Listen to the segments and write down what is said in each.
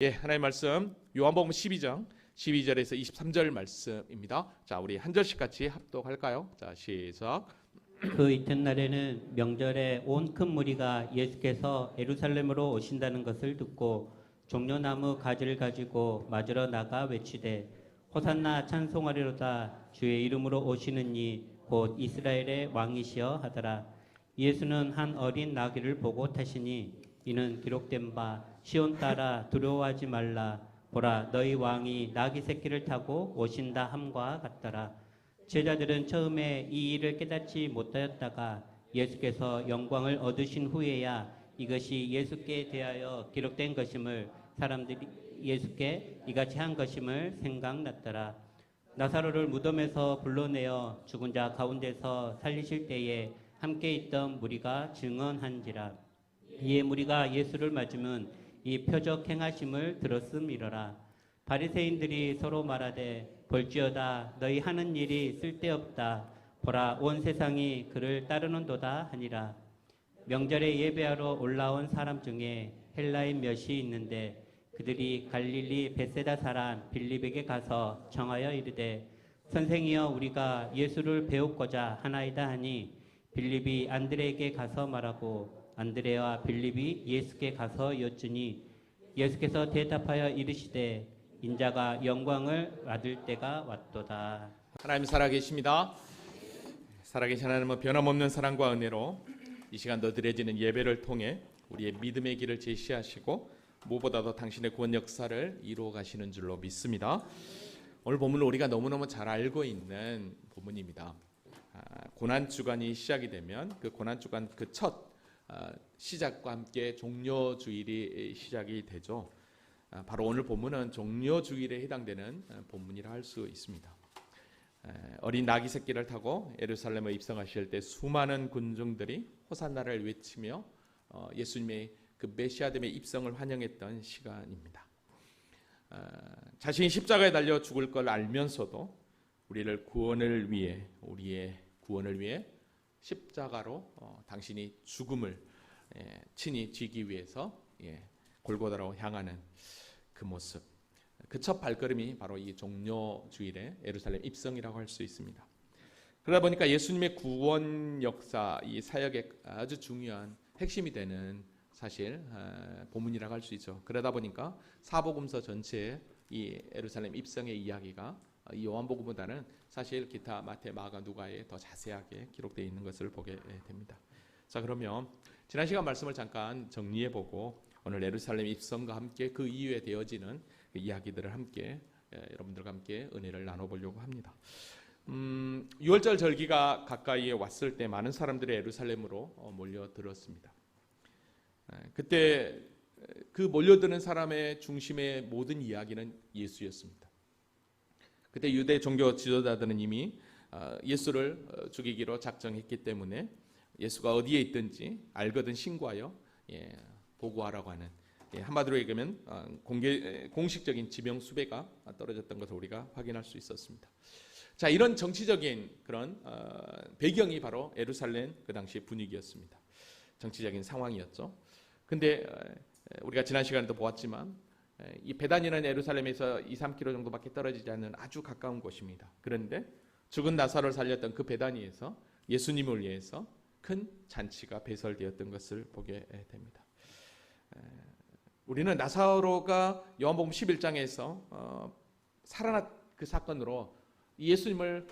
하나님의 말씀 요한복음 12장 12절에서 23절 말씀입니다. 자, 우리 한 절씩 같이 합독할까요? 자, 시작. 그 이튿날에는 명절에 온 큰 무리가 예수께서 예루살렘으로 오신다는 것을 듣고 종려나무 가지를 가지고 맞으러 나가 외치되 호산나 찬송하리로다 주의 이름으로 오시는 이 곧 이스라엘의 왕이시여 하더라. 예수는 한 어린 나귀를 보고 타시니 이는 기록된 바 시온 딸아 두려워하지 말라 보라 너희 왕이 나귀 새끼를 타고 오신다 함과 같더라. 제자들은 처음에 이 일을 깨닫지 못하였다가 예수께서 영광을 얻으신 후에야 이것이 예수께 대하여 기록된 것임을 사람들이 예수께 이같이 한 것임을 생각났더라. 나사로를 무덤에서 불러내어 죽은 자 가운데서 살리실 때에 함께 있던 무리가 증언한지라. 이에 무리가 예수를 맞으면 이 표적 행하심을 들었음이러라. 바리새인들이 서로 말하되 볼지어다 너희 하는 일이 쓸데없다. 보라 온 세상이 그를 따르는도다 하니라. 명절에 예배하러 올라온 사람 중에 헬라인 몇이 있는데 그들이 갈릴리 벳세다 사람 빌립에게 가서 청하여 이르되 선생이여 우리가 예수를 배우고자 하나이다 하니 빌립이 안드레에게 가서 말하고 안드레와 빌립이 예수께 가서 여쭈니 예수께서 대답하여 이르시되 인자가 영광을 받을 때가 왔도다. 하나님 살아계십니다. 살아계신 하나님은 변함없는 사랑과 은혜로 이 시간도 드려지는 예배를 통해 우리의 믿음의 길을 제시하시고 무엇보다도 당신의 구원 역사를 이루어 가시는 줄로 믿습니다. 오늘 본문은 우리가 너무너무 잘 알고 있는 본문입니다. 고난주간이 시작이 되면 그 고난주간 그 첫 시작과 함께 종려주일이 시작이 되죠. 바로 오늘 본문은 종려주일에 해당되는 본문이라 할 수 있습니다. 어린 나귀 새끼를 타고 예루살렘에 입성하실 때 수많은 군중들이 호산나를 외치며 예수님의 그 메시아됨의 입성을 환영했던 시간입니다. 자신이 십자가에 달려 죽을 걸 알면서도 우리의 구원을 위해 십자가로 당신이 죽음을 친히 지기 위해서 골고다로 향하는 그 모습, 그 첫 발걸음이 바로 이 종려주일의 예루살렘 입성이라고 할 수 있습니다. 그러다 보니까 예수님의 구원 역사, 이 사역의 아주 중요한 핵심이 되는 사실 본문이라고 할 수 있죠. 그러다 보니까 사복음서 전체의 이 예루살렘 입성의 이야기가 이 요한복음보다는 사실 기타 마태, 마가, 누가에 더 자세하게 기록되어 있는 것을 보게 됩니다. 자, 그러면 지난 시간 말씀을 잠깐 정리해보고 오늘 예루살렘 입성과 함께 그 이후에 되어지는 그 이야기들을 함께 여러분들과 함께 은혜를 나눠보려고 합니다. 6월절 절기가 가까이에 왔을 때 많은 사람들이 예루살렘으로 몰려들었습니다. 그때 그 몰려드는 사람의 중심의 모든 이야기는 예수였습니다. 그때 유대 종교 지도자들은 이미 예수를 죽이기로 작정했기 때문에 예수가 어디에 있든지 알거든 신고하여 보고하라고 하는, 한마디로 얘기하면 공식적인 지명 수배가 떨어졌던 것을 우리가 확인할 수 있었습니다. 자, 이런 정치적인 그런 배경이 바로 예루살렘 그 당시 분위기였습니다. 정치적인 상황이었죠. 근데 우리가 지난 시간에도 보았지만 이 베단이는 예루살렘에서 2-3km 정도밖에 떨어지지 않는 아주 가까운 곳입니다. 그런데 죽은 나사로를 살렸던 그 베다니에서 예수님을 위해서 큰 잔치가 배설되었던 것을 보게 됩니다. 우리는 나사로가 요한복음 11장에서 살아난 그 사건으로 예수님을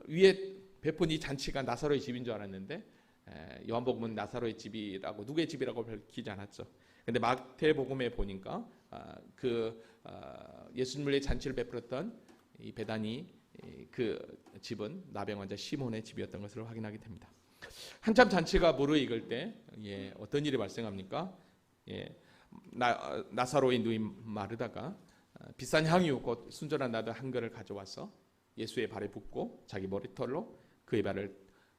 위해 베푼 이 잔치가 나사로의 집인 줄 알았는데 요한복음은 나사로의 집이라고, 누구의 집이라고 밝히지 않았죠. 근데 마태복음에 보니까 예수님을 위해 잔치를 베풀었던 이 베다니 그 집은 나병 환자 시몬의 집이었던 것을 확인하게 됩니다. 한참 잔치가 무르익을 때 어떤 일이 발생합니까? 나사로의 누이 마르다가 비싼 향유 곧 순전한 나드 한 그릇을 가져와서 예수의 발에 붓고 자기 머리털로 그의 발을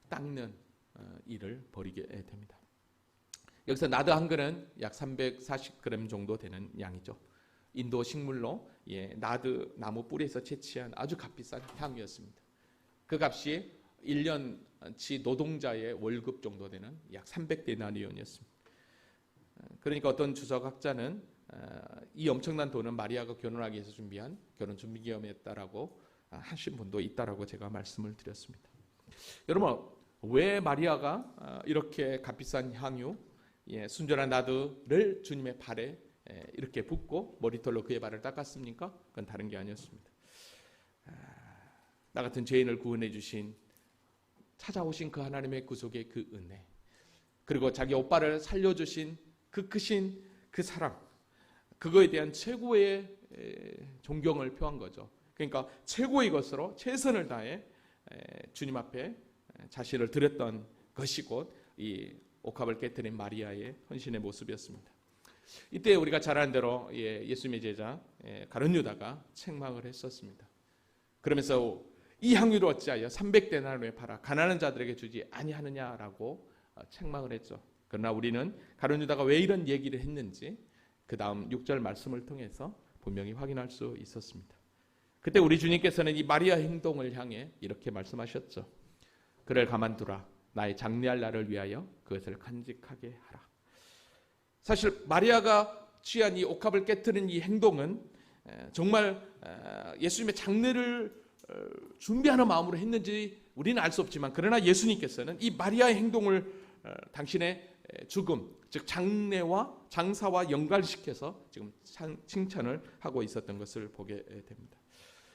닦는 일을 벌이게 됩니다. 여기서 나드 한 그릇은 약 340g 정도 되는 양이죠. 인도 식물로 나드 나무 뿌리에서 채취한 아주 값비싼 향유였습니다. 그 값이 1년치 노동자의 월급 정도 되는 약 300데나리온이었습니다. 그러니까 어떤 주석학자는 이 엄청난 돈은 마리아가 결혼하기 위해서 준비한 결혼 준비금이었다라고 하신 분도 있다라고 제가 말씀을 드렸습니다. 여러분, 왜 마리아가 이렇게 값비싼 향유, 순전한 나드를 주님의 발에 이렇게 붓고 머리털로 그의 발을 닦았습니까? 그건 다른 게 아니었습니다. 나 같은 죄인을 구원해 주신, 찾아오신 그 하나님의 구속의 그 은혜, 그리고 자기 오빠를 살려주신 그 크신 그 사랑, 그거에 대한 최고의 존경을 표한 거죠. 그러니까 최고의 것으로 최선을 다해 주님 앞에 자신을 드렸던 것이 곧 이 옥합을 깨뜨린 마리아의 헌신의 모습이었습니다. 이때 우리가 잘 아는 대로 예수님의 제자 가룟 유다가 책망을 했었습니다. 그러면서 이 향유를 어찌하여 300데나리온에 팔아 가난한 자들에게 주지 아니하느냐라고 책망을 했죠. 그러나 우리는 가룟 유다가 왜 이런 얘기를 했는지 그 다음 6절 말씀을 통해서 분명히 확인할 수 있었습니다. 그때 우리 주님께서는 이 마리아 행동을 향해 이렇게 말씀하셨죠. 그를 가만두라. 나의 장례할 날을 위하여 그것을 간직하게 하라. 사실 마리아가 취한 이 옥합을 깨뜨린 이 행동은 정말 예수님의 장례를 준비하는 마음으로 했는지 우리는 알 수 없지만, 그러나 예수님께서는 이 마리아의 행동을 당신의 죽음, 즉 장례와 장사와 연관시켜서 지금 칭찬을 하고 있었던 것을 보게 됩니다.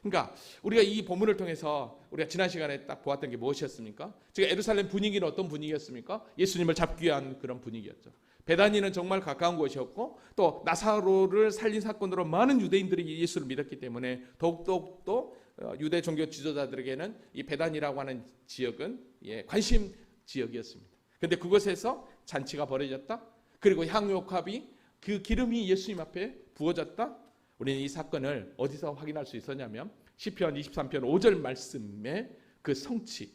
그러니까 우리가 이 본문을 통해서 우리가 지난 시간에 딱 보았던 게 무엇이었습니까? 지금 예루살렘 분위기는 어떤 분위기였습니까? 예수님을 잡기 위한 그런 분위기였죠. 베다니는 정말 가까운 곳이었고, 또 나사로를 살린 사건으로 많은 유대인들이 예수를 믿었기 때문에 더욱더 또 유대 종교 지도자들에게는 이 베다니라고 하는 지역은 관심 지역이었습니다. 그런데 그곳에서 잔치가 벌어졌다. 그리고 향유옥합이 그 기름이 예수님 앞에 부어졌다. 우리는 이 사건을 어디서 확인할 수 있었냐면 시편 23편 5절 말씀의 그 성취,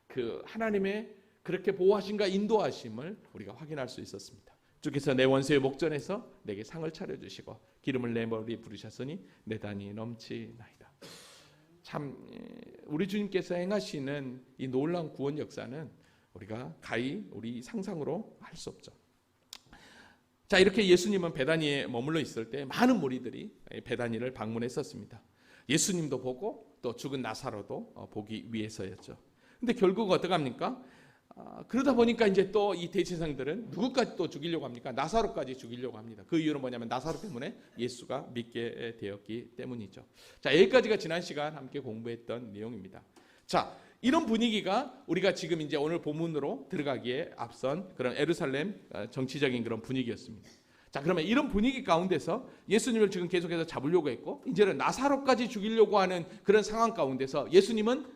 그 하나님의 그렇게 보호하심과 인도하심을 우리가 확인할 수 있었습니다. 주께서 내 원수의 목전에서 내게 상을 차려주시고 기름을 내 머리에 부으셨으니 내 단이 넘치나이다. 참 우리 주님께서 행하시는 이 놀라운 구원 역사는 우리가 가히 우리 상상으로 할 수 없죠. 자, 이렇게 예수님은 베다니에 머물러 있을 때 많은 무리들이 베다니를 방문했었습니다. 예수님도 보고 또 죽은 나사로도 보기 위해서였죠. 근데 결국 어떡합니까? 그러다 보니까 이제 또 이 대제사장들은 누구까지 또 죽이려고 합니까? 나사로까지 죽이려고 합니다. 그 이유는 뭐냐면 나사로 때문에 예수가 믿게 되었기 때문이죠. 자, 여기까지가 지난 시간 함께 공부했던 내용입니다. 자, 이런 분위기가 우리가 지금 이제 오늘 본문으로 들어가기에 앞선 그런 예루살렘 정치적인 그런 분위기였습니다. 자, 그러면 이런 분위기 가운데서 예수님을 지금 계속해서 잡으려고 했고, 이제는 나사로까지 죽이려고 하는 그런 상황 가운데서 예수님은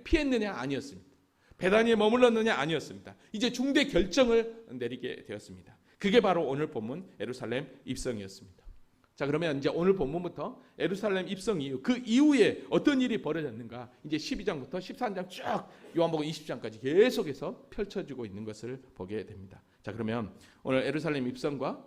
피했느냐? 아니었습니다. 베다니에 머물렀느냐? 아니었습니다. 이제 중대 결정을 내리게 되었습니다. 그게 바로 오늘 본문 예루살렘 입성이었습니다. 자, 그러면 이제 오늘 본문부터 예루살렘 입성 이후, 그 이후에 어떤 일이 벌어졌는가, 이제 12장부터 13장 쭉 요한복음 20장까지 계속해서 펼쳐지고 있는 것을 보게 됩니다. 자, 그러면 오늘 예루살렘 입성과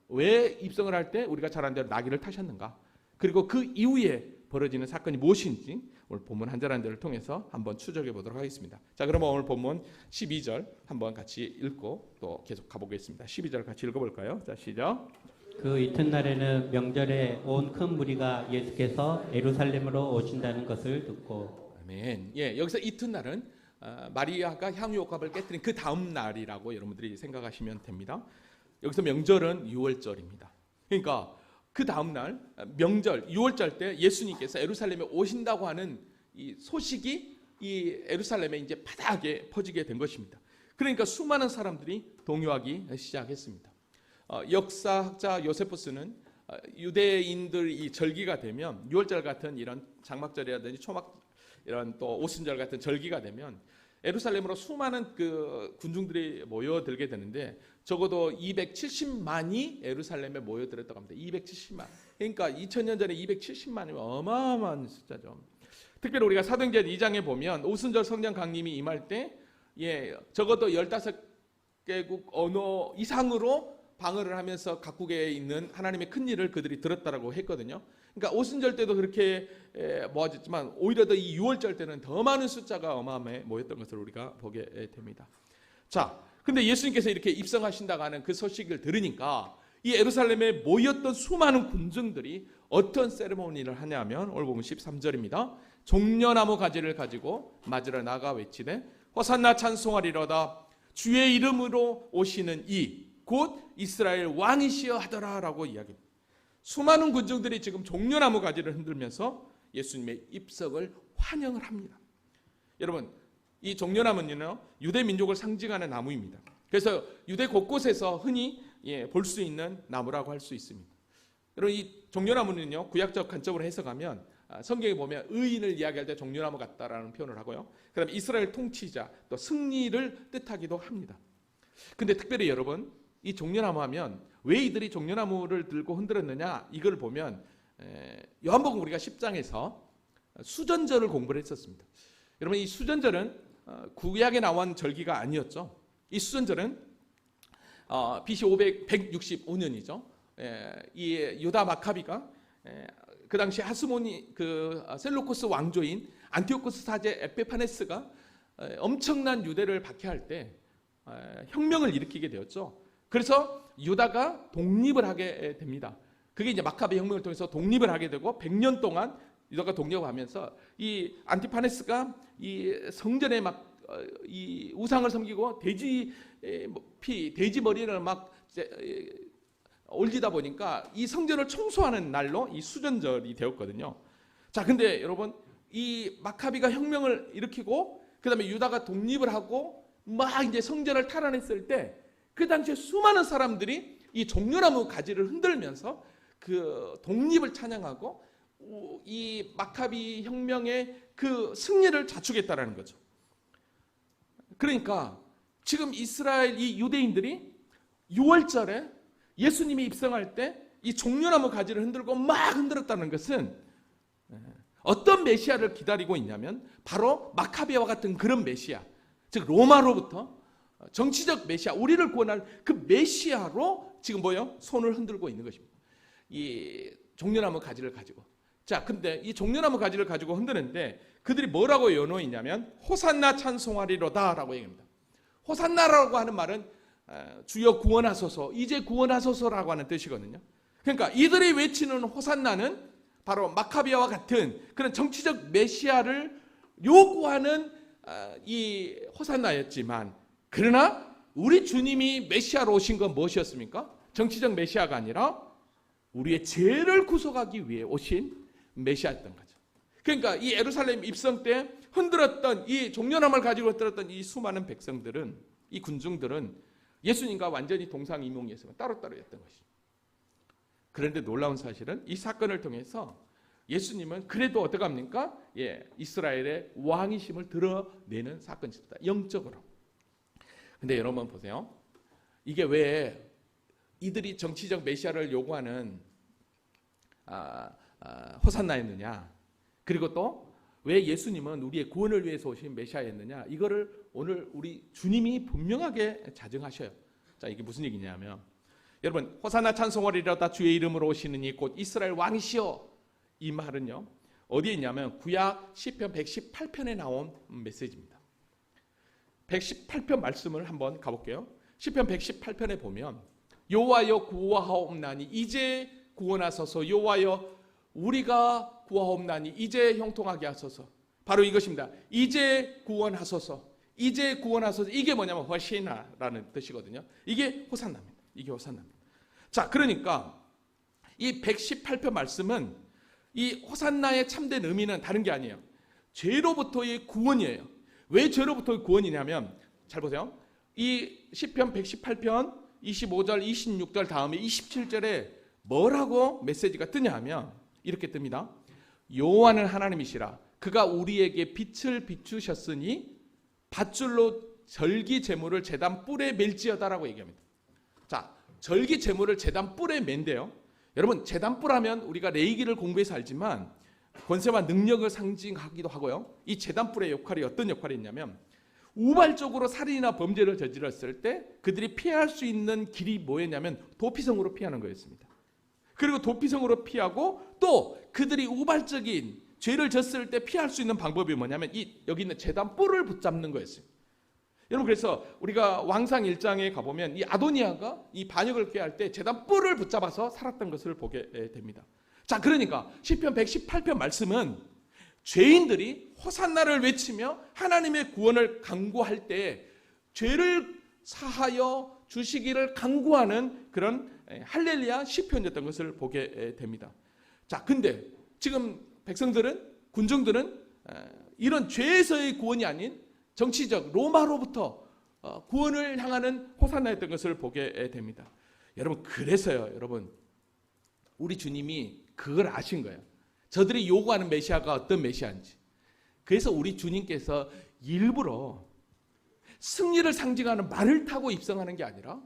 왜 입성을 할 때 우리가 잘 아는 대로 나귀를 타셨는가, 그리고 그 이후에 벌어지는 사건이 무엇인지 오늘 본문 한 절 한 절을 통해서 한번 추적해 보도록 하겠습니다. 자, 그러면 오늘 본문 12절 한번 같이 읽고 또 계속 가보겠습니다. 12절 같이 읽어볼까요? 자, 시작. 그 이튿날에는 명절에 온 큰 무리가 예수께서 예루살렘으로 오신다는 것을 듣고. 아멘. 여기서 이튿날은 마리아가 향유옥합을 깨뜨린 그 다음 날이라고 여러분들이 생각하시면 됩니다. 여기서 명절은 6월절입니다. 그러니까 그 다음 날 명절 6월절 때 예수님께서 예루살렘에 오신다고 하는 이 소식이 이 예루살렘에 이제 바닥에 퍼지게 된 것입니다. 그러니까 수많은 사람들이 동요하기 시작했습니다. 역사학자 요세푸스는 유대인들이 절기가 되면 6월절 같은 이런 장막절이라든지 초막 이런 또 오순절 같은 절기가 되면 예루살렘으로 수많은 그 군중들이 모여들게 되는데 적어도 270만이 예루살렘에 모여들었다고 합니다. 270만. 그러니까 2000년 전에 270만이면 어마어마한 숫자죠. 특별히 우리가 사도행전 2장에 보면 오순절 성령 강림이 임할 때 적어도 15개국 언어 이상으로 방언을 하면서 각국에 있는 하나님의 큰 일을 그들이 들었다라고 했거든요. 그러니까 오순절 때도 그렇게 모아졌지만 오히려 더 이 6월절 때는 더 많은 숫자가 어마어마해 모였던 것을 우리가 보게 됩니다. 자, 근데 예수님께서 이렇게 입성하신다고 하는 그 소식을 들으니까 이 예루살렘에 모였던 수많은 군중들이 어떤 세레모니를 하냐면 오늘 보면 13절입니다. 종려나무 가지를 가지고 맞으러 나가 외치되 호산나 찬송하리로다 주의 이름으로 오시는 이 곧 이스라엘 왕이시여 하더라라고 이야기합니다. 수많은 군중들이 지금 종려나무 가지를 흔들면서 예수님의 입성을 환영을 합니다. 여러분, 이 종려나무는요 유대 민족을 상징하는 나무입니다. 그래서 유대 곳곳에서 흔히 볼 수 있는 나무라고 할 수 있습니다. 여러분, 이 종려나무는요 구약적 관점으로 해석하면 성경에 보면 의인을 이야기할 때 종려나무 같다라는 표현을 하고요. 그다음에 이스라엘 통치자 또 승리를 뜻하기도 합니다. 근데 특별히 여러분, 이 종려나무 하면 왜 이들이 종려나무를 들고 흔들었느냐, 이걸 보면 요한복음 우리가 10장에서 수전절을 공부를 했었습니다. 여러분, 이 수전절은 구약에 나온 절기가 아니었죠. 이 수전절은 BC 165년이죠. 이 유다 마카비가 그 당시 하스모니 셀루코스 왕조인 안티오코스 사제 에페파네스가 엄청난 유대를 박해할 때 혁명을 일으키게 되었죠. 그래서 유다가 독립을 하게 됩니다. 그게 이제 마카베 혁명을 통해서 독립을 하게 되고 100년 동안 유다가 독립을 하면서 이 안티파네스가 이 성전에 막 이 우상을 섬기고 돼지 머리를 막 올리다 보니까 이 성전을 청소하는 날로 이 수전절이 되었거든요. 자, 근데 여러분, 이 마카비가 혁명을 일으키고 그다음에 유다가 독립을 하고 막 이제 성전을 탈환했을 때 그 당시에 수많은 사람들이 이 종려나무 가지를 흔들면서 그 독립을 찬양하고 이 마카비 혁명의 그 승리를 자축했다라는 거죠. 그러니까 지금 이스라엘 이 유대인들이 6월절에 예수님이 입성할 때 이 종려나무 가지를 흔들고 막 흔들었다는 것은 어떤 메시아를 기다리고 있냐면 바로 마카비아와 같은 그런 메시아, 즉 로마로부터 정치적 메시아, 우리를 구원할 그 메시아로 지금 뭐요? 손을 흔들고 있는 것입니다. 이 종려나무 가지를 가지고. 자, 근데 이 종려나무 가지를 가지고 흔드는데 그들이 뭐라고 연호했냐면 호산나 찬송하리로다라고 얘기합니다. 호산나라고 하는 말은 주여 구원하소서, 이제 구원하소서라고 하는 뜻이거든요. 그러니까 이들이 외치는 호산나는 바로 마카비아와 같은 그런 정치적 메시아를 요구하는 이 호산나였지만, 그러나 우리 주님이 메시아로 오신 건 무엇이었습니까? 정치적 메시아가 아니라 우리의 죄를 구속하기 위해 오신 메시아였던 거죠. 그러니까 이 예루살렘 입성 때 흔들었던 이 종려나무를 가지고 흔들었던 이 수많은 백성들은, 이 군중들은 예수님과 완전히 동상이몽이었으면 따로따로였던 것이죠. 그런데 놀라운 사실은 이 사건을 통해서 예수님은 그래도 어떻게 합니까? 이스라엘의 왕이심을 드러내는 사건입니다. 영적으로. 근데 여러분 보세요. 이게 왜 이들이 정치적 메시아를 요구하는 호산나였느냐? 그리고 또 왜 예수님은 우리의 구원을 위해서 오신 메시아였느냐? 이거를 오늘 우리 주님이 분명하게 자정하셔요. 자, 이게 무슨 얘기냐면 여러분, 호산나 찬송하리로다 주의 이름으로 오시는 이 곧 이스라엘 왕이시여, 이 말은요 어디에 있냐면 구약 시편 118편에 나온 메시지입니다. 118편 말씀을 한번 가볼게요. 시편 118편에 보면 여호와여 구하옵나니 이제 구원하소서, 여호와여 우리가 구하옵나니 이제 형통하게 하소서. 바로 이것입니다. 이제 구원하소서, 이제 구원하소서. 이게 뭐냐면 호시나라는 뜻이거든요. 이게 호산나입니다. 이게 호산나입니다. 자, 그러니까 이 118편 말씀은 이 호산나의 참된 의미는 다른 게 아니에요. 죄로부터의 구원이에요. 왜 죄로부터의 구원이냐면, 잘 보세요. 이 시편 118편 25절 26절 다음에 27절에 뭐라고 메시지가 뜨냐 하면 이렇게 뜹니다. 여호와는 하나님이시라 그가 우리에게 빛을 비추셨으니 밧줄로 절기 제물을 제단 뿔에 맬지어다라고 얘기합니다. 자, 절기 제물을 제단 뿔에 맨대요. 여러분, 제단 뿔 하면 우리가 레위기를 공부해서 알지만 권세와 능력을 상징하기도 하고요. 이 제단 뿔의 역할이 어떤 역할이 있냐면 우발적으로 살인이나 범죄를 저질렀을 때 그들이 피할 수 있는 길이 뭐였냐면 도피성으로 피하는 거였습니다. 그리고 도피성으로 피하고 또 그들이 우발적인 죄를 졌을 때 피할 수 있는 방법이 뭐냐면 여기 있는 제단 뿔을 붙잡는 거였어요. 여러분, 그래서 우리가 왕상 1장에 가보면 이 아도니아가 이 반역을 꾀할 때 제단 뿔을 붙잡아서 살았던 것을 보게 됩니다. 자, 그러니까 시편 118편 말씀은 죄인들이 호산나를 외치며 하나님의 구원을 간구할 때 죄를 사하여 주시기를 간구하는 그런 할렐루야 시편이었던 것을 보게 됩니다. 자, 근데 지금 백성들은, 군중들은 이런 죄에서의 구원이 아닌 정치적 로마로부터 구원을 향하는 호산나였던 것을 보게 됩니다. 여러분, 그래서요, 여러분, 우리 주님이 그걸 아신 거예요. 저들이 요구하는 메시아가 어떤 메시아인지. 그래서 우리 주님께서 일부러 승리를 상징하는 말을 타고 입성하는 게 아니라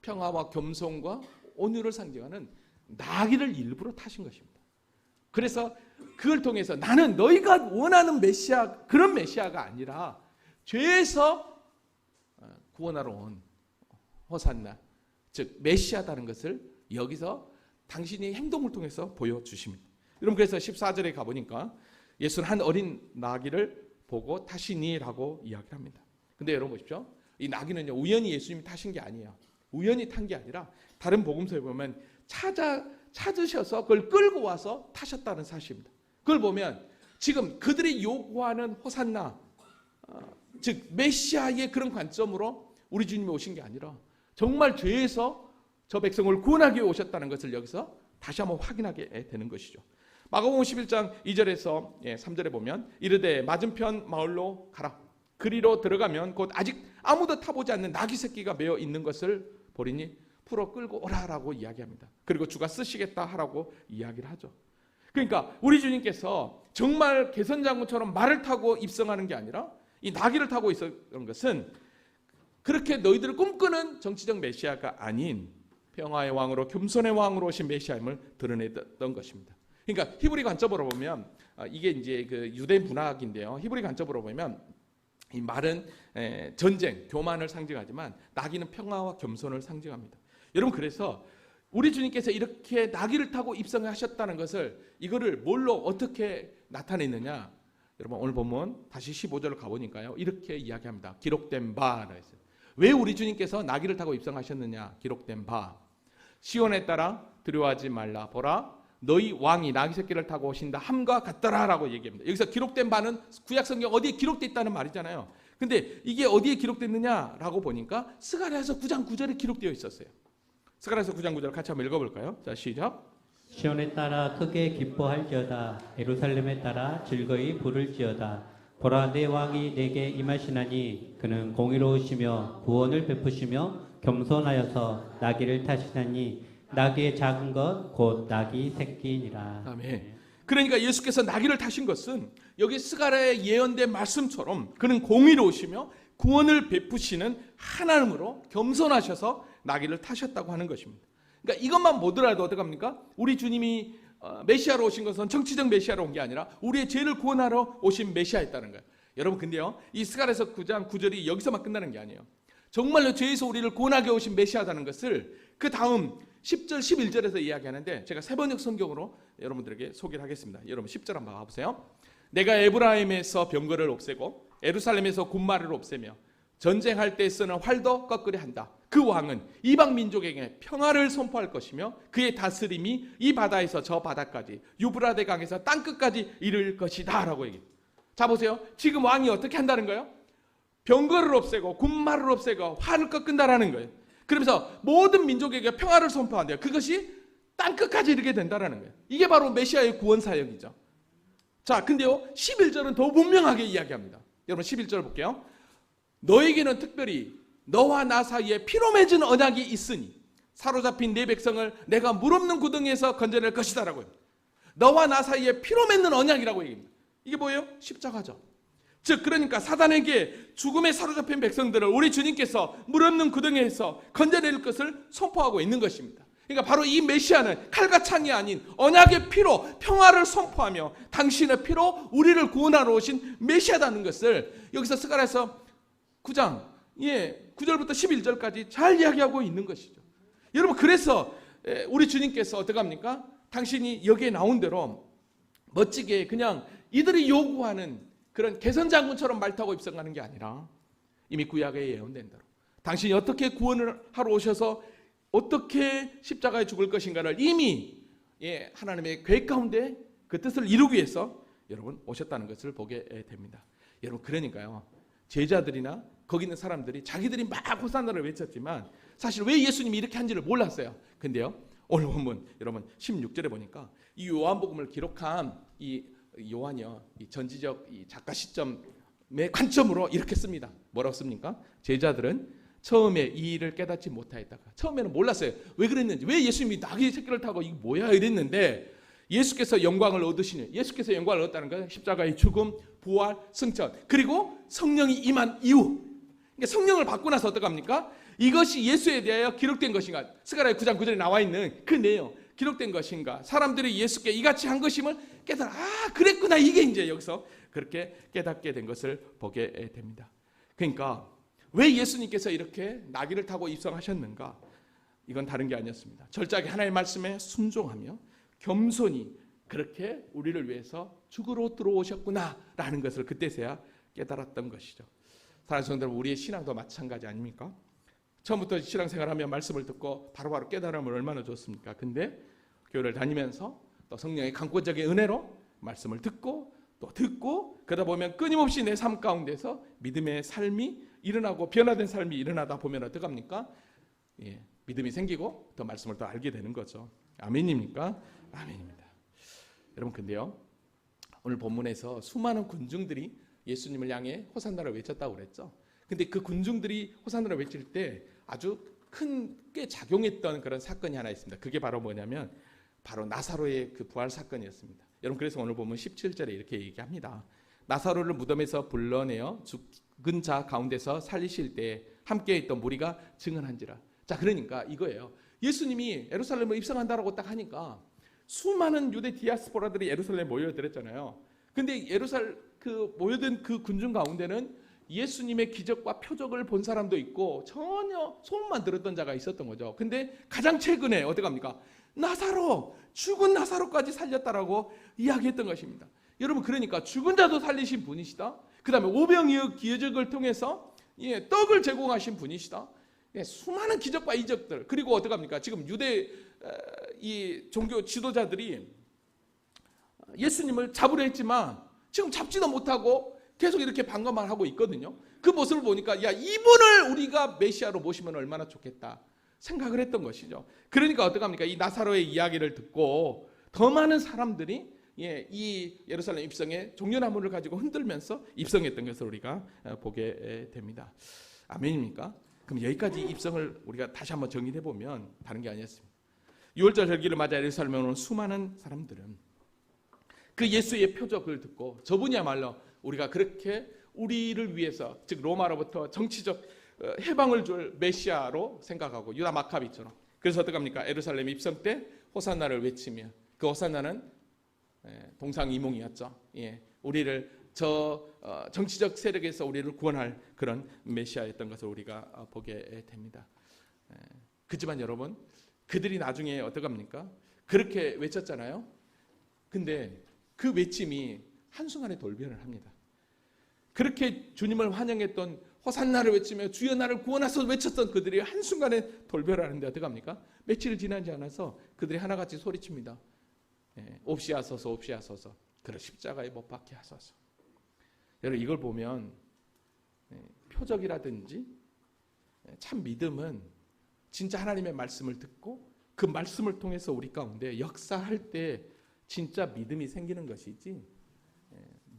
평화와 겸손과 온유를 상징하는 나귀를 일부러 타신 것입니다. 그래서 그걸 통해서 나는 너희가 원하는 메시아, 그런 메시아가 아니라 죄에서 구원하러 온 호산나, 즉 메시아다는 것을 여기서 당신이 행동을 통해서 보여주십니다. 여러분, 그래서 14절에 가보니까 예수는 한 어린 나귀를 보고 타시니라고 이야기를 합니다. 근데 여러분 보십시오. 이 나귀는요, 우연히 예수님이 타신 게 아니에요. 우연히 탄 게 아니라 다른 복음서에 보면 찾으셔서 그걸 끌고 와서 타셨다는 사실입니다. 그걸 보면 지금 그들이 요구하는 호산나, 즉 메시아의 그런 관점으로 우리 주님이 오신 게 아니라 정말 죄에서 저 백성을 구원하기 위해 오셨다는 것을 여기서 다시 한번 확인하게 되는 것이죠. 마가복음 11장 2절에서 3절에 보면 이르되 맞은편 마을로 가라. 그리로 들어가면 곧 아직 아무도 타보지 않는 나귀 새끼가 메어 있는 것을 보리니 풀어 끌고 오라라고 이야기합니다. 그리고 주가 쓰시겠다 하라고 이야기를 하죠. 그러니까 우리 주님께서 정말 개선장군처럼 말을 타고 입성하는 게 아니라 이 나귀를 타고 있었던 것은 그렇게 너희들을 꿈꾸는 정치적 메시아가 아닌 평화의 왕으로, 겸손의 왕으로 오신 메시아임을 드러냈던 것입니다. 그러니까 히브리 관점으로 보면 이게 이제 그 유대 문학인데요. 히브리 관점으로 보면 이 말은 전쟁, 교만을 상징하지만 나귀는 평화와 겸손을 상징합니다. 여러분, 그래서 우리 주님께서 이렇게 나귀를 타고 입성하셨다는 것을 이거를 뭘로 어떻게 나타냈느냐? 여러분, 오늘 본문 다시 15절을 가보니까요, 이렇게 이야기합니다. 기록된 바라 했어요. 왜 우리 주님께서 나귀를 타고 입성하셨느냐? 기록된 바. 시온에 따라 두려워하지 말라. 보라, 너희 왕이 나귀 새끼를 타고 오신다 함과 같더라라고 얘기합니다. 여기서 기록된 바는 구약 성경 어디에 기록되어 있다는 말이잖아요. 근데 이게 어디에 기록됐느냐라고 보니까 스가랴서 9장 9절에 기록되어 있었어요. 스가랴서 9장 9절 같이 한번 읽어볼까요? 자, 시작. 시온에 따라 크게 기뻐할지어다. 예루살렘에 따라 즐거이 부를지어다. 보라, 내 왕이 내게 임하시나니 그는 공의로우시며 구원을 베푸시며 겸손하여서 나귀를 타시나니 나귀의 작은 것 곧 나귀 새끼니라. 아멘. 그러니까 예수께서 나귀를 타신 것은 여기 스가랴의 예언된 말씀처럼 그는 공의로우시며 구원을 베푸시는 하나님으로 겸손하셔서 나귀를 타셨다고 하는 것입니다. 그러니까 이것만 보더라도 어떡합니까? 우리 주님이 메시아로 오신 것은 정치적 메시아로 온 게 아니라 우리의 죄를 구원하러 오신 메시아였다는 거예요. 여러분, 근데요, 이 스가랴서 9장 9절이 여기서만 끝나는 게 아니에요. 정말로 죄에서 우리를 구원하게 오신 메시아라는 것을 그 다음 10절, 11절에서 이야기하는데 제가 세번역 성경으로 여러분들에게 소개를 하겠습니다. 여러분 10절 한번 봐보세요. 내가 에브라임에서 병거를 없애고 예루살렘에서 군마를 없애며 전쟁할 때 쓰는 활도 꺾으려 한다. 그 왕은 이방 민족에게 평화를 선포할 것이며 그의 다스림이 이 바다에서 저 바다까지 유브라데 강에서 땅끝까지 이를 것이다 라고 얘기해요. 자, 보세요. 지금 왕이 어떻게 한다는 거예요? 병거를 없애고 군마를 없애고 활을 꺾는다라는 거예요. 그러면서 모든 민족에게 평화를 선포한대요. 그것이 땅끝까지 이르게 된다라는 거예요. 이게 바로 메시아의 구원 사역이죠. 자, 근데요, 11절은 더 분명하게 이야기합니다. 여러분 11절 볼게요. 너에게는 특별히 너와 나 사이에 피로 맺은 언약이 있으니 사로잡힌 내 백성을 내가 물 없는 구덩이에서 건져낼 것이다라고 해요. 너와 나 사이에 피로 맺는 언약이라고 얘기합니다. 이게 뭐예요? 십자가죠. 즉, 그러니까 사단에게 죽음에 사로잡힌 백성들을 우리 주님께서 물 없는 구덩이에서 건져낼 것을 선포하고 있는 것입니다. 그러니까 바로 이 메시아는 칼과 창이 아닌 언약의 피로 평화를 선포하며 당신의 피로 우리를 구원하러 오신 메시아다는 것을 여기서 스가랴서 9장 9절부터 11절까지 잘 이야기하고 있는 것이죠. 여러분, 그래서 우리 주님께서 어떻게 합니까? 당신이 여기에 나온 대로 멋지게 그냥 이들이 요구하는 그런 개선 장군처럼 말 타고 입성하는 게 아니라 이미 구약에 예언된 대로 당신이 어떻게 구원을 하러 오셔서 어떻게 십자가에 죽을 것인가를 이미 하나님의 계획 가운데 그 뜻을 이루기 위해서 여러분 오셨다는 것을 보게 됩니다. 여러분 그러니까요, 제자들이나 거기 있는 사람들이 자기들이 막 호산나를 외쳤지만 사실 왜 예수님이 이렇게 한지를 몰랐어요. 근데요, 오늘 본문 여러분 16절에 보니까 이 요한복음을 기록한 이 요한이요, 이 전지적 이 작가 시점의 관점으로 이렇게 씁니다. 뭐라고 씁니까? 제자들은 처음에 이 일을 깨닫지 못하였다가, 처음에는 몰랐어요. 왜 그랬는지, 왜 예수님이 나귀 새끼를 타고 이게 뭐야 이랬는데 예수께서 영광을 얻으시니, 예수께서 영광을 얻었다는 것은 십자가의 죽음, 부활, 승천, 그리고 성령이 임한 이후, 그러니까 성령을 받고 나서 어떡합니까? 이것이 예수에 대하여 기록된 것인가, 스가랴 9장 9절에 나와 있는 그 내용, 기록된 것인가, 사람들이 예수께 이같이 한 것임을 깨달아, 그랬구나, 이게 이제 여기서 그렇게 깨닫게 된 것을 보게 됩니다. 그러니까 왜 예수님께서 이렇게 나귀를 타고 입성하셨는가? 이건 다른 게 아니었습니다. 절작이 하나님의 말씀에 순종하며 겸손히 그렇게 우리를 위해서 죽으러 들어오셨구나라는 것을 그때서야 깨달았던 것이죠. 사랑하는 성도 여러분, 우리의 신앙도 마찬가지 아닙니까? 처음부터 신앙생활하며 말씀을 듣고 바로바로 깨달음을 얼마나 줬습니까? 근데 교회를 다니면서 또 성령의 강권적인 은혜로 말씀을 듣고 또 듣고 그러다 보면 끊임없이 내 삶 가운데서 믿음의 삶이 일어나고 변화된 삶이 일어나다 보면 어떡합니까? 믿음이 생기고 더 말씀을 더 알게 되는 거죠. 아멘입니까? 아멘입니다. 여러분 근데요, 오늘 본문에서 수많은 군중들이 예수님을 향해 호산나를 외쳤다고 그랬죠. 근데 그 군중들이 호산나를 외칠 때 아주 꽤 작용했던 그런 사건이 하나 있습니다. 그게 바로 뭐냐면 바로 나사로의 그 부활 사건이었습니다. 여러분 그래서 오늘 보면 17절에 이렇게 얘기합니다. 나사로를 무덤에서 불러내어 죽은 자 가운데서 살리실 때 함께 있던 무리가 증언한지라. 자, 그러니까 이거예요. 예수님이 예루살렘에 입성한다라고 딱 하니까 수많은 유대 디아스포라들이 예루살렘에 모여들었잖아요. 근데 모여든 그 군중 가운데는 예수님의 기적과 표적을 본 사람도 있고 전혀 소문만 들었던 자가 있었던 거죠. 근데 가장 최근에 어떡합니까? 나사로, 죽은 나사로까지 살렸다라고 이야기했던 것입니다. 여러분 그러니까 죽은 자도 살리신 분이시다. 그 다음에 오병이어 기적을 통해서 떡을 제공하신 분이시다. 수많은 기적과 이적들, 그리고 어떡합니까? 지금 유대 이 종교 지도자들이 예수님을 잡으려 했지만 지금 잡지도 못하고 계속 이렇게 반감을 하고 있거든요. 그 모습을 보니까 야, 이분을 우리가 메시아로 모시면 얼마나 좋겠다 생각을 했던 것이죠. 그러니까 어떡합니까? 이 나사로의 이야기를 듣고 더 많은 사람들이 이 예루살렘 입성에 종려나무를 가지고 흔들면서 입성했던 것을 우리가 보게 됩니다. 아멘입니까? 그럼 여기까지 입성을 우리가 다시 한번 정리해 보면 다른 게 아니었습니다. 6월절 절기를 맞아 예루살렘에 오는 수많은 사람들은 그 예수의 표적을 듣고 저분이야말로 우리가 그렇게 우리를 위해서, 즉 로마로부터 정치적 해방을 줄 메시아로 생각하고 유다 마카비처럼, 그래서 어떡합니까? 예루살렘 입성 때 호산나를 외치며, 그 호산나는 동상이몽이었죠. 우리를 정치적 세력에서 우리를 구원할 그런 메시아였던 것을 우리가 보게 됩니다. 그렇지만 여러분, 그들이 나중에 어떡합니까? 그렇게 외쳤잖아요. 근데 그 외침이 한순간에 돌변을 합니다. 그렇게 주님을 환영했던 호산나를 외치며 주여 나를 구원하소서 외쳤던 그들이 한순간에 돌변을 하는데 어떡합니까? 며칠 지나지 않아서 그들이 하나같이 소리칩니다. 옵시하소서 옵시하소서, 그를 십자가에 못 박게 하소서. 여러분 이걸 보면 표적이라든지 참 믿음은 진짜 하나님의 말씀을 듣고 그 말씀을 통해서 우리 가운데 역사할 때 진짜 믿음이 생기는 것이지,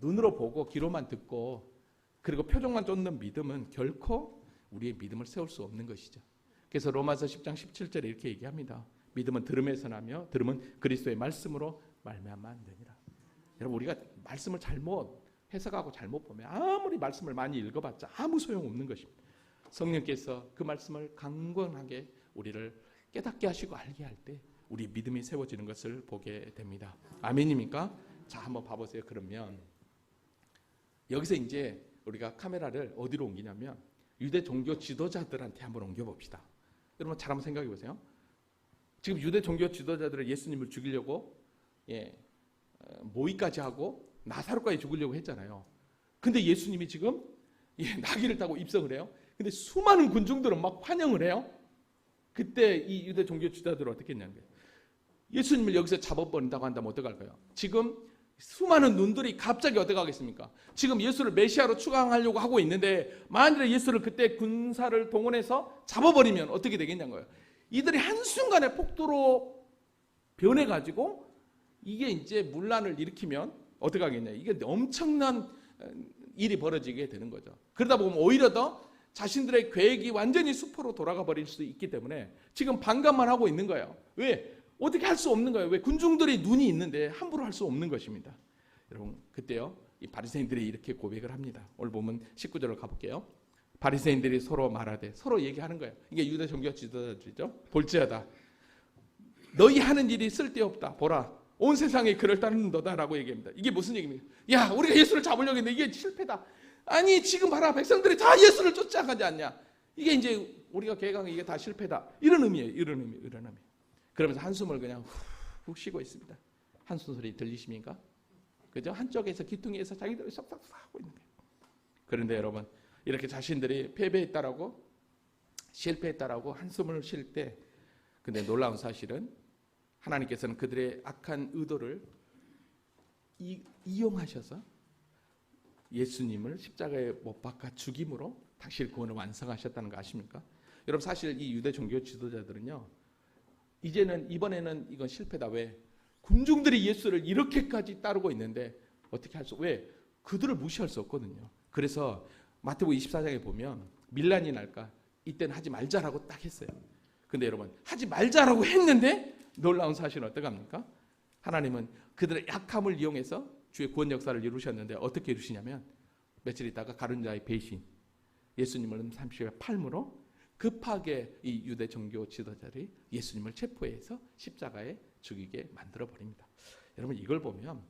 눈으로 보고 귀로만 듣고 그리고 표정만 쫓는 믿음은 결코 우리의 믿음을 세울 수 없는 것이죠. 그래서 로마서 10장 17절에 이렇게 얘기합니다. 믿음은 들음에서 나며 들음은 그리스도의 말씀으로 말미암아 안 되니라. 여러분 우리가 말씀을 잘못 해석하고 잘못 보면 아무리 말씀을 많이 읽어봤자 아무 소용없는 것입니다. 성령께서 그 말씀을 강건하게 우리를 깨닫게 하시고 알게 할 때 우리 믿음이 세워지는 것을 보게 됩니다. 아멘입니까? 자, 한번 봐보세요. 그러면 여기서 이제 우리가 카메라를 어디로 옮기냐면 유대 종교 지도자들한테 한번 옮겨봅시다. 여러분 잘 한번 생각해 보세요. 지금 유대 종교 지도자들은 예수님을 죽이려고 모의까지 하고 나사로까지 죽이려고 했잖아요. 근데 예수님이 지금 나귀를 타고 입성을 해요. 근데 수많은 군중들은 막 환영을 해요. 그때 이 유대 종교 지도자들은 어떻게 했냐는 거예요. 예수님을 여기서 잡아버린다고 한다면 어떡할까요? 지금 수많은 눈들이 갑자기 어떻게 하겠습니까? 지금 예수를 메시아로 추앙하려고 하고 있는데 만일에 예수를 그때 군사를 동원해서 잡아버리면 어떻게 되겠냐는 거예요. 이들이 한순간에 폭도로 변해가지고 이게 이제 문란을 일으키면 어떻게 하겠냐. 이게 엄청난 일이 벌어지게 되는 거죠. 그러다 보면 오히려 더 자신들의 계획이 완전히 수포로 돌아가 버릴 수 있기 때문에 지금 반감만 하고 있는 거예요. 왜? 어떻게 할 수 없는 거예요. 왜? 군중들이 눈이 있는데 함부로 할 수 없는 것입니다. 여러분 그때요 이 바리새인들이 이렇게 고백을 합니다. 오늘 보면 19절을 가볼게요. 바리새인들이 서로 말하되 서로 얘기하는 거예요. 이게 유대 종교 지도자들이죠. 볼지어다 너희 하는 일이 쓸데없다. 보라 온 세상에 그를 따르는도다라고 얘기합니다. 이게 무슨 얘기입니까? 야 우리가 예수를 잡으려고 했는데 이게 실패다. 아니 지금 봐라 백성들이 다 예수를 쫓아가지 않냐. 이게 이제 우리가 계획한 게 이게 다 실패다. 이런 의미예요. 이런 의미. 그러면서 한숨을 그냥 훅 쉬고 있습니다. 한숨 소리 들리십니까? 그죠? 한쪽에서 기퉁이에서 자기들이 쏙쏙 하고 있는 거예요. 그런데 여러분 이렇게 자신들이 패배했다라고 실패했다라고 한숨을 쉴 때 근데 놀라운 사실은 하나님께서는 그들의 악한 의도를 이용하셔서 예수님을 십자가에 못 박아 죽임으로 당신의 구원을 완성하셨다는 거 아십니까? 여러분 사실 이 유대 종교 지도자들은요 이번에는 이건 실패다. 왜? 군중들이 예수를 이렇게까지 따르고 있는데 어떻게 할 수? 왜? 그들을 무시할 수 없거든요. 그래서 마태복음 24장에 보면 밀란이 날까 이때는 하지 말자라고 딱 했어요. 근데 여러분 하지 말자라고 했는데 놀라운 사실은 어떡합니까? 하나님은 그들의 약함을 이용해서 주의 구원 역사를 이루셨는데 어떻게 이루시냐면 며칠 있다가 가룟 자의 배신 예수님을 30일 팔므로 급하게 이 유대 종교 지도자들이 예수님을 체포해서 십자가에 죽이게 만들어 버립니다. 여러분 이걸 보면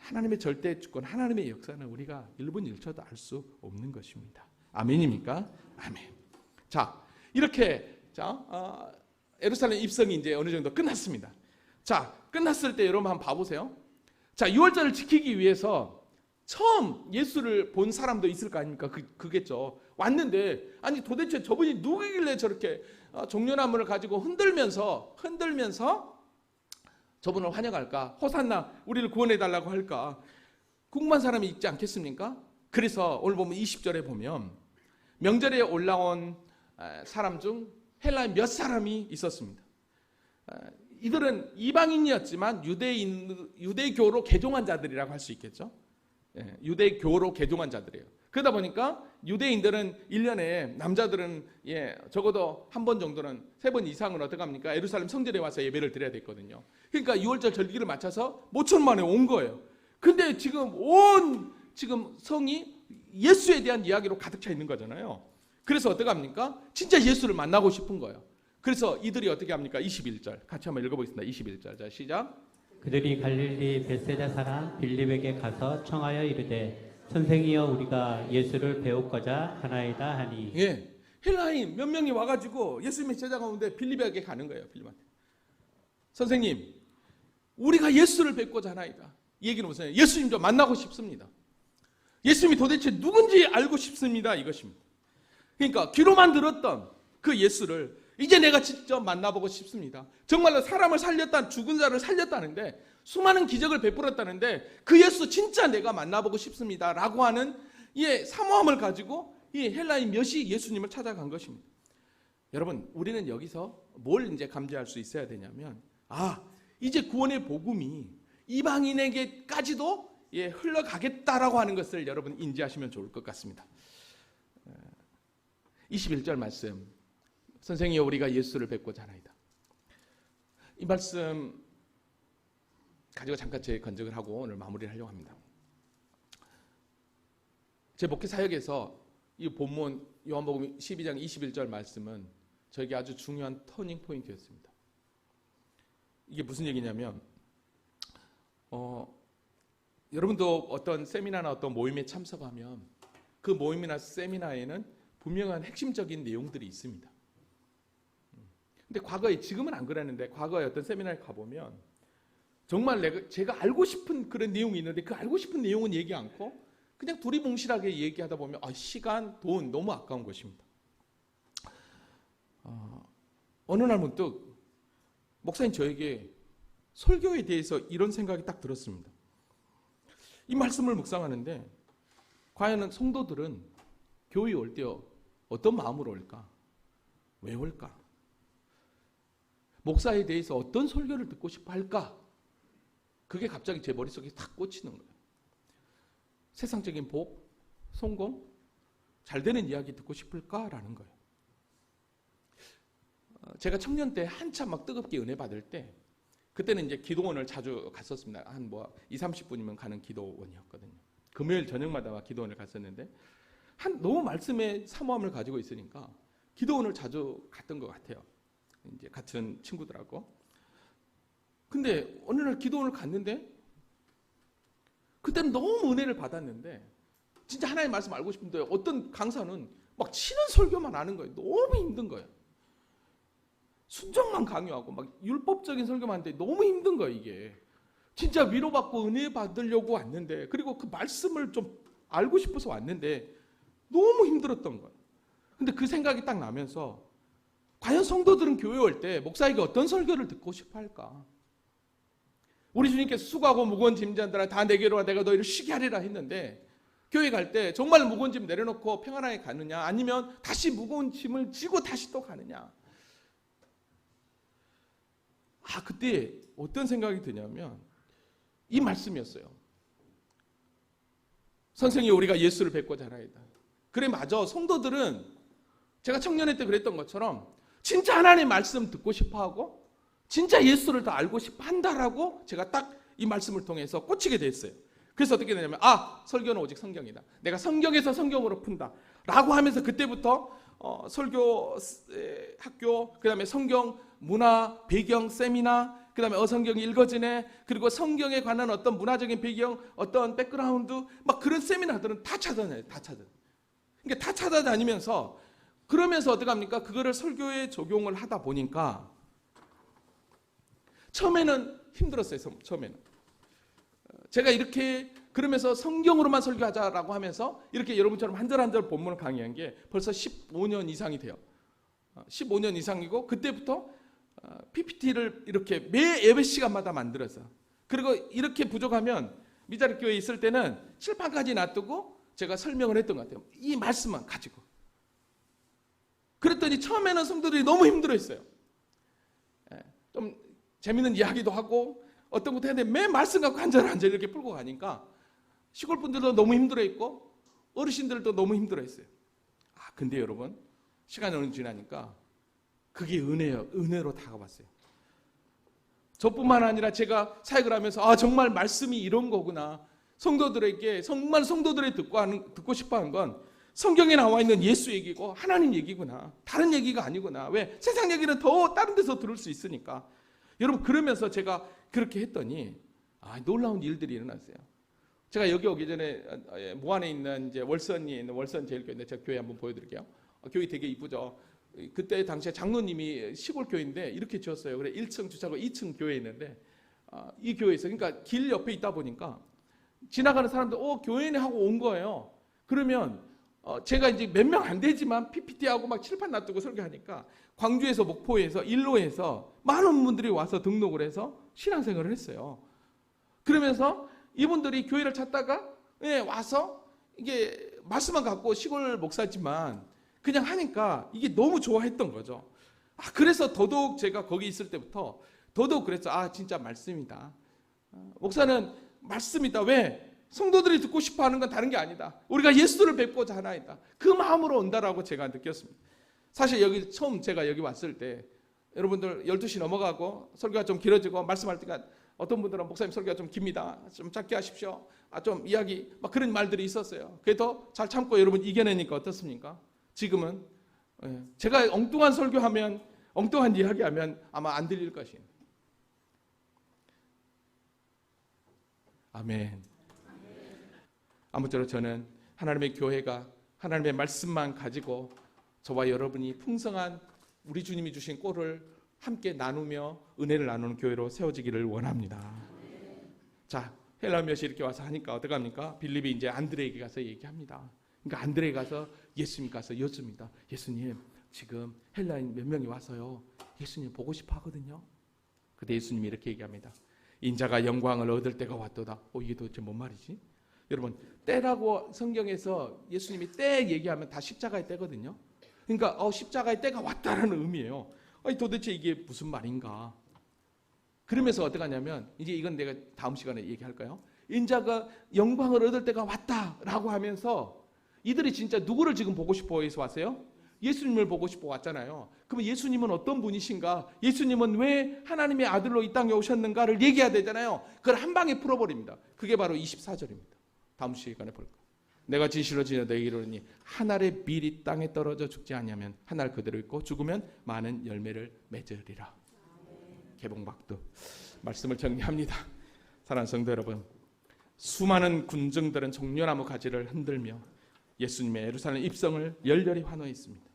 하나님의 절대 주권, 하나님의 역사는 우리가 1분 1초도 알 수 없는 것입니다. 아멘입니까? 아멘. 자 이렇게 예루살렘 입성이 이제 어느 정도 끝났습니다. 자 끝났을 때 여러분 한번 봐보세요. 자 6월절을 지키기 위해서 처음 예수를 본 사람도 있을 거 아닙니까? 그겠죠. 왔는데 아니 도대체 저분이 누구길래 저렇게 종려나무를 가지고 흔들면서 저분을 환영할까? 호산나 우리를 구원해달라고 할까? 궁금한 사람이 있지 않겠습니까? 그래서 오늘 보면 20절에 보면 명절에 올라온 사람 중 헬라인 몇 사람이 있었습니다. 이들은 이방인이었지만 유대교로 개종한 자들이라고 할 수 있겠죠. 유대교로 개종한 자들이에요. 그러다 보니까 유대인들은 1년에 남자들은 적어도 한 번 정도는 3번 이상은 어떻게 합니까? 예루살렘 성전에 와서 예배를 드려야 됐거든요. 그러니까 6월절 절기를 맞춰서 모천 만에 온 거예요. 근데 지금 지금 성이 예수에 대한 이야기로 가득 차 있는 거잖아요. 그래서 어떻게 합니까? 진짜 예수를 만나고 싶은 거예요. 그래서 이들이 어떻게 합니까? 21절 같이 한번 읽어보겠습니다. 21절 자 시작. 그들이 갈릴리 벳세다 사람 빌립에게 가서 청하여 이르되 선생이여 우리가 예수를 배우고자 하나이다 하니. 헬라인 몇 명이 와가지고 예수님의 제자 가운데 빌립에게 가는 거예요. 빌립한테 선생님 우리가 예수를 뵙고자 하나이다. 이 얘기는 무슨 예수님 좀 만나고 싶습니다. 예수님이 도대체 누군지 알고 싶습니다. 이것입니다. 그러니까 귀로만 들었던 그 예수를 이제 내가 직접 만나보고 싶습니다. 정말로 사람을 살렸다, 죽은 자를 살렸다는데 수많은 기적을 베풀었다는데 그 예수 진짜 내가 만나보고 싶습니다. 라고 하는 사모함을 가지고 이 헬라인 몇이 예수님을 찾아간 것입니다. 여러분 우리는 여기서 뭘 이제 감지할 수 있어야 되냐면 이제 구원의 복음이 이방인에게까지도 흘러가겠다라고 하는 것을 여러분 인지하시면 좋을 것 같습니다. 21절 말씀 선생이여 우리가 예수를 뵙고자 하나이다. 이 말씀 가지고 잠깐 제 건적을 하고 오늘 마무리를 하려고 합니다. 제 목회 사역에서 이 본문 요한복음 12장 21절 말씀은 저에게 아주 중요한 터닝 포인트였습니다. 이게 무슨 얘기냐면 여러분도 어떤 세미나나 어떤 모임에 참석하면 그 모임이나 세미나에는 분명한 핵심적인 내용들이 있습니다. 근데 과거에 지금은 안 그랬는데 과거에 어떤 세미나에 가보면 정말 제가 알고 싶은 그런 내용이 있는데 그 알고 싶은 내용은 얘기 않고 그냥 두리뭉실하게 얘기하다 보면 시간, 돈 너무 아까운 것입니다. 어느 날 문득 목사님 저에게 설교에 대해서 이런 생각이 딱 들었습니다. 이 말씀을 묵상하는데 과연 성도들은 교회 올 때 어떤 마음으로 올까? 왜 올까? 목사에 대해서 어떤 설교를 듣고 싶어 할까? 그게 갑자기 제 머릿속에 탁 꽂히는 거예요. 세상적인 복, 성공, 잘 되는 이야기 듣고 싶을까라는 거예요. 제가 청년 때 한참 막 뜨겁게 은혜 받을 때 그때는 이제 기도원을 자주 갔었습니다. 한 2, 30분이면 가는 기도원이었거든요. 금요일 저녁마다 기도원을 갔었는데 너무 말씀에 사모함을 가지고 있으니까 기도원을 자주 갔던 것 같아요. 이제 같은 친구들하고. 근데 어느 날 기도원을 갔는데 그때는 너무 은혜를 받았는데 진짜 하나님의 말씀 알고 싶은데 어떤 강사는 막 치는 설교만 하는 거예요. 너무 힘든 거예요. 순종만 강요하고 막 율법적인 설교만 하는데 너무 힘든 거예요. 이게 진짜 위로받고 은혜 받으려고 왔는데 그리고 그 말씀을 좀 알고 싶어서 왔는데 너무 힘들었던 거예요. 근데 그 생각이 딱 나면서 과연 성도들은 교회 올 때 목사에게 어떤 설교를 듣고 싶어 할까? 우리 주님께서 수고하고 무거운 짐자들아 다 내게로 와 내가 너희를 쉬게 하리라 했는데 교회 갈 때 정말 무거운 짐 내려놓고 평안하게 가느냐 아니면 다시 무거운 짐을 지고 다시 또 가느냐. 그때 어떤 생각이 드냐면 이 말씀이었어요. 선생이 우리가 예수를 뵙고자 하나이다. 그래 맞아. 성도들은 제가 청년회 때 그랬던 것처럼 진짜 하나님의 말씀 듣고 싶어하고 진짜 예수를 더 알고 싶어 한다라고 제가 딱 이 말씀을 통해서 꽂히게 됐어요. 그래서 어떻게 되냐면 설교는 오직 성경이다. 내가 성경에서 성경으로 푼다 라고 하면서 그때부터 설교 학교, 그 다음에 성경 문화 배경 세미나, 그 다음에 어성경이 읽어지네, 그리고 성경에 관한 어떤 문화적인 배경, 어떤 백그라운드 막 그런 세미나들은 다 찾아다녀요. 그러니까 다 찾아다니면서 그러면서 어떻게 합니까? 그거를 설교에 적용을 하다 보니까 처음에는 힘들었어요. 처음에는 제가 이렇게 그러면서 성경으로만 설교하자라고 하면서 이렇게 여러분처럼 한 절 한 절 본문을 강의한 게 벌써 15년 이상이 돼요. 15년 이상이고 그때부터 PPT를 이렇게 매 예배 시간마다 만들어서 그리고 이렇게 부족하면 미자립 교회에 있을 때는 칠판까지 놔두고 제가 설명을 했던 것 같아요. 이 말씀만 가지고. 그랬더니 처음에는 성도들이 너무 힘들어했어요. 좀 재밌는 이야기도 하고 어떤 것도 했는데 매 말씀 갖고 한 절 한 절 이렇게 풀고 가니까 시골 분들도 너무 힘들어했고 어르신들도 너무 힘들어했어요. 근데 여러분 시간이 어느 지나니까 그게 은혜예요. 은혜로 다가왔어요. 저뿐만 아니라 제가 사역을 하면서 정말 말씀이 이런 거구나. 성도들에게 정말 성도들이 듣고 싶어하는 건 성경에 나와 있는 예수 얘기고 하나님 얘기구나. 다른 얘기가 아니구나. 왜? 세상 얘기는 더 다른 데서 들을 수 있으니까. 여러분 그러면서 제가 그렇게 했더니 놀라운 일들이 일어났어요. 제가 여기 오기 전에 모안에 있는 이제 월선리에 있는 월선 제일교회인데 제가 교회 한번 보여드릴게요. 교회 되게 이쁘죠. 그때 당시에 장로님이 시골 교회인데 이렇게 지었어요. 그래 1층 주차고 2층 교회에 있는데 이 교회에서 그러니까 길 옆에 있다 보니까 지나가는 사람들 교회네 하고 온 거예요. 그러면 제가 이제 몇 명 안 되지만 PPT하고 막 칠판 놔두고 설교하니까 광주에서 목포에서 일로에서 많은 분들이 와서 등록을 해서 신앙생활을 했어요. 그러면서 이분들이 교회를 찾다가 와서 이게 말씀만 갖고 시골 목사지만 그냥 하니까 이게 너무 좋아했던 거죠. 그래서 더더욱 제가 거기 있을 때부터 더더욱 그랬어. 진짜 말씀이다. 목사는 말씀이다. 왜? 성도들이 듣고 싶어하는 건 다른 게 아니다. 우리가 예수를 뵙고자 하나이다. 그 마음으로 온다라고 제가 느꼈습니다. 사실 여기 처음 제가 여기 왔을 때 여러분들 12시 넘어가고 설교가 좀 길어지고 말씀할 때가 어떤 분들은 목사님 설교가 좀 깁니다. 좀 짧게 하십시오. 좀 이야기 막 그런 말들이 있었어요. 그래도 잘 참고 여러분 이겨내니까 어떻습니까? 지금은 제가 엉뚱한 설교하면 엉뚱한 이야기하면 아마 안 들릴 것이에요. 아멘. 아무쪼록 저는 하나님의 교회가 하나님의 말씀만 가지고 저와 여러분이 풍성한 우리 주님이 주신 꼴을 함께 나누며 은혜를 나누는 교회로 세워지기를 원합니다. 자, 헬라몇이 이렇게 와서 하니까 어떡합니까? 빌립이 이제 안드레에게 가서 얘기합니다. 그러니까 안드레에 가서 예수님 가서 여쭙니다. 예수님, 지금 헬라인 몇 명이 와서요, 예수님 보고 싶어 하거든요. 그때 예수님이 이렇게 얘기합니다. 인자가 영광을 얻을 때가 왔도다. 이게 도대체 뭔 말이지? 여러분, 때라고 성경에서 예수님이 때 얘기하면 다 십자가의 때거든요. 그러니까 십자가의 때가 왔다라는 의미예요. 도대체 이게 무슨 말인가? 그러면서 어떡하냐면, 이제 이건 내가 다음 시간에 얘기할까요? 인자가 영광을 얻을 때가 왔다라고 하면서 이들이 진짜 누구를 지금 보고 싶어 해서 왔어요? 예수님을 보고 싶어 왔잖아요. 그러면 예수님은 어떤 분이신가? 예수님은 왜 하나님의 아들로 이 땅에 오셨는가를 얘기해야 되잖아요. 그걸 한 방에 풀어버립니다. 그게 바로 24절입니다. 다음 시간에 볼까요? 내가 진실로 너희에게 이르노니 한 알의 밀이 땅에 떨어져 죽지 아니하면 한 알 그대로 있고 죽으면 많은 열매를 맺으리라. 개봉박두 말씀을 정리합니다. 사랑하는 성도 여러분, 수많은 군중들은 종려나무 가지를 흔들며 예수님의 예루살렘 입성을 열렬히 환호했습니다.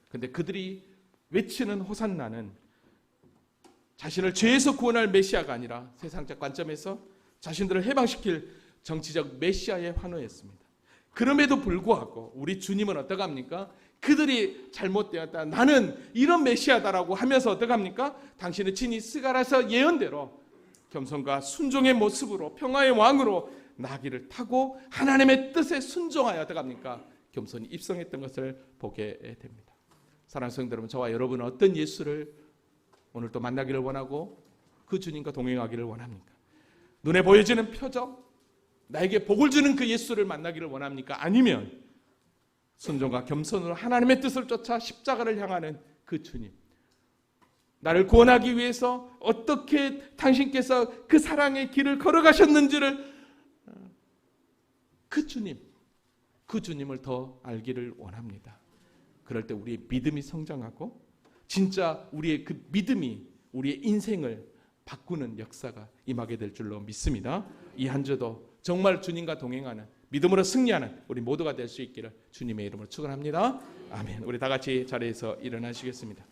그런데 그들이 외치는 호산나는 자신을 죄에서 구원할 메시아가 아니라 세상적 관점에서 자신들을 해방시킬 정치적 메시아에 환호했습니다. 그럼에도 불구하고 우리 주님은 어떡합니까? 그들이 잘못되었다, 나는 이런 메시아다라고 하면서 어떡합니까? 당신은 친히 스가랴서 예언대로 겸손과 순종의 모습으로 평화의 왕으로 나귀를 타고 하나님의 뜻에 순종하여 어떡합니까? 겸손히 입성했던 것을 보게 됩니다. 사랑하는 성도 여러분, 저와 여러분은 어떤 예수를 오늘 또 만나기를 원하고 그 주님과 동행하기를 원합니까? 눈에 보여지는 표적, 나에게 복을 주는 그 예수를 만나기를 원합니까? 아니면 순종과 겸손으로 하나님의 뜻을 쫓아 십자가를 향하는 그 주님, 나를 구원하기 위해서 어떻게 당신께서 그 사랑의 길을 걸어가셨는지를 그 주님을 더 알기를 원합니다. 그럴 때 우리의 믿음이 성장하고 진짜 우리의 그 믿음이 우리의 인생을 바꾸는 역사가 임하게 될 줄로 믿습니다. 이 한 주도 정말 주님과 동행하는 믿음으로 승리하는 우리 모두가 될 수 있기를 주님의 이름으로 축원합니다. 아멘. 우리 다 같이 자리에서 일어나시겠습니다.